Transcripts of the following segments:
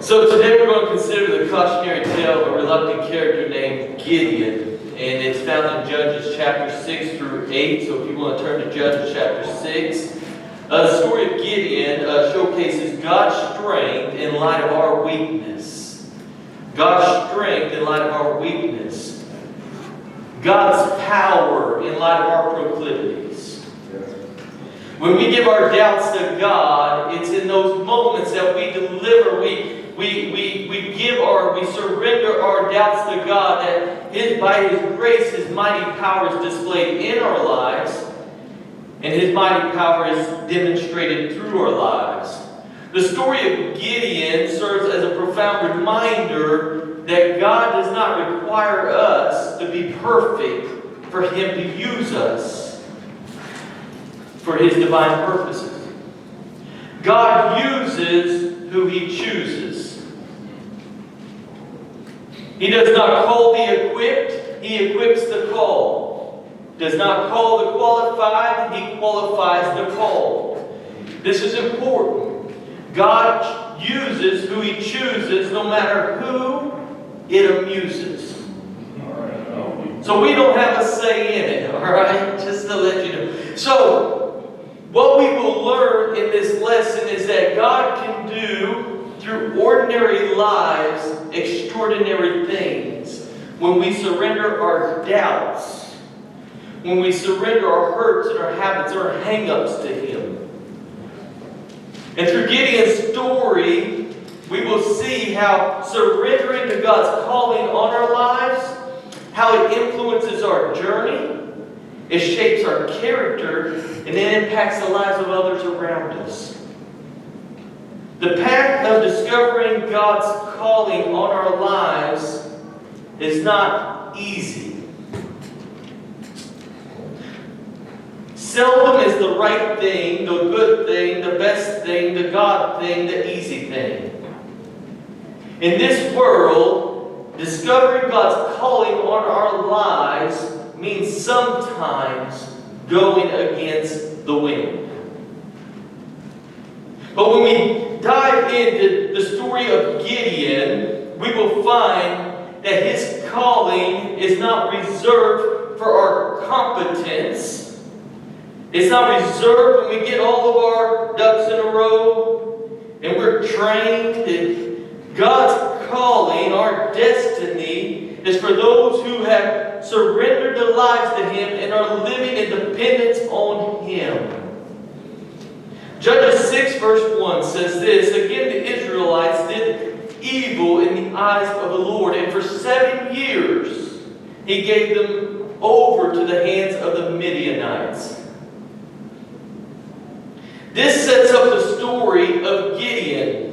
So today we're going to consider the cautionary tale of a reluctant character named Gideon. And it's found in Judges chapter 6 through 8. So if you want to turn to Judges chapter 6. The story of Gideon showcases God's strength in light of our weakness. God's strength in light of our weakness. God's power in light of our proclivities. When we give our doubts to God, it's in those moments that we deliver, we surrender our doubts to God, that by His grace, His mighty power is displayed in our lives, and His mighty power is demonstrated through our lives. The story of Gideon serves as a profound reminder that God does not require us to be perfect for Him to use us for His divine purposes. God uses who He chooses. He does not call the equipped, He equips the called. Does not call the qualified, He qualifies the called. This is important. God uses who He chooses, no matter who it amuses. So we don't have a say in it, alright? Just to let you know. So, what we will learn in this lesson is that God can do, through ordinary lives, extraordinary things. When we surrender our doubts, when we surrender our hurts and our habits, our hang-ups to Him. And through Gideon's story, we will see how surrendering to God's calling on our lives, how it influences our journey, it shapes our character, and it impacts the lives of others around us. The path of discovering God's calling on our lives is not easy. Seldom is the right thing, the good thing, the best thing, the God thing, the easy thing. In this world, discovering God's calling on our lives means sometimes going against the wind. But when we dive into the story of Gideon, we will find that his calling is not reserved for our competence. It's not reserved when we get all of our ducks in a row and we're trained. And God's calling, our destiny, is for those who have surrendered their lives to Him and are living in dependence on Him. Judges 6 verse 1 says this, "Again the Israelites did evil in the eyes of the Lord, and for 7 years He gave them over to the hands of the Midianites." This sets up the story of Gideon,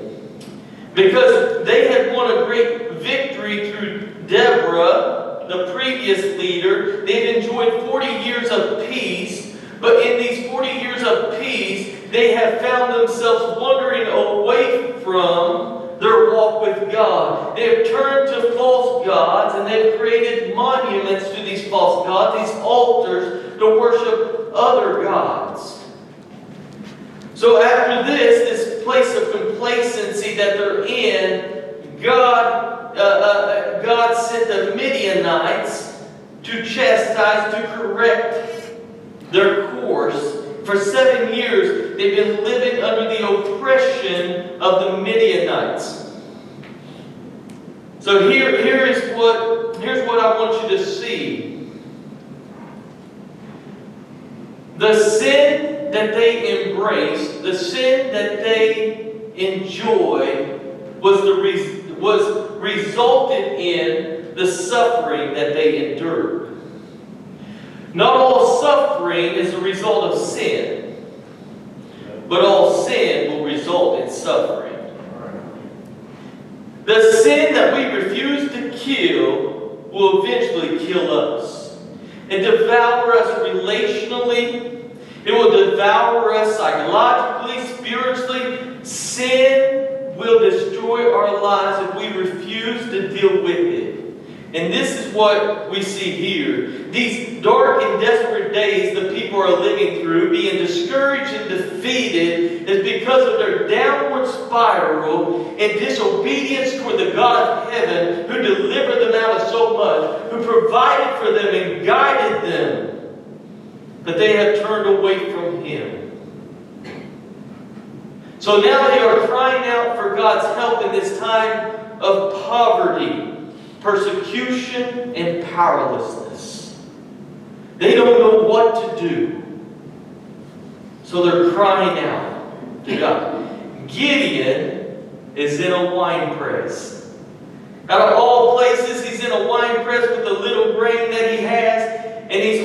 because they had won a great victory through Deborah, the previous leader. They'd enjoyed 40 years of peace, but in these 40 years of peace, they have found themselves wandering away from their walk with God. They have turned to false gods, and they've created monuments to these false gods, these altars, to worship other gods. So after this place of complacency that they're in, God sent the Midianites to chastise, to correct their course. For 7 years, they've been living under the oppression of the Midianites. So here's what I want you to see. The sin that they embraced, the sin that they enjoyed, was resulted in the suffering that they endured. Not all suffering is a result of sin, but all sin will result in suffering. The sin that we refuse to kill will eventually kill us and devour us relationally. It will devour us psychologically, spiritually. Sin will destroy our lives if we refuse to deal with it. And this is what we see here. These dark and desperate days the people are living through, being discouraged and defeated, is because of their downward spiral and disobedience toward the God of heaven, who delivered them out of so much, who provided for them and guided them. But they have turned away from Him. So now they are crying out for God's help in this time of poverty, persecution, and powerlessness. They don't know what to do. So they're crying out to God. Gideon is in a wine press. Out of all places, he's in a wine press with the little grain that he has, and he's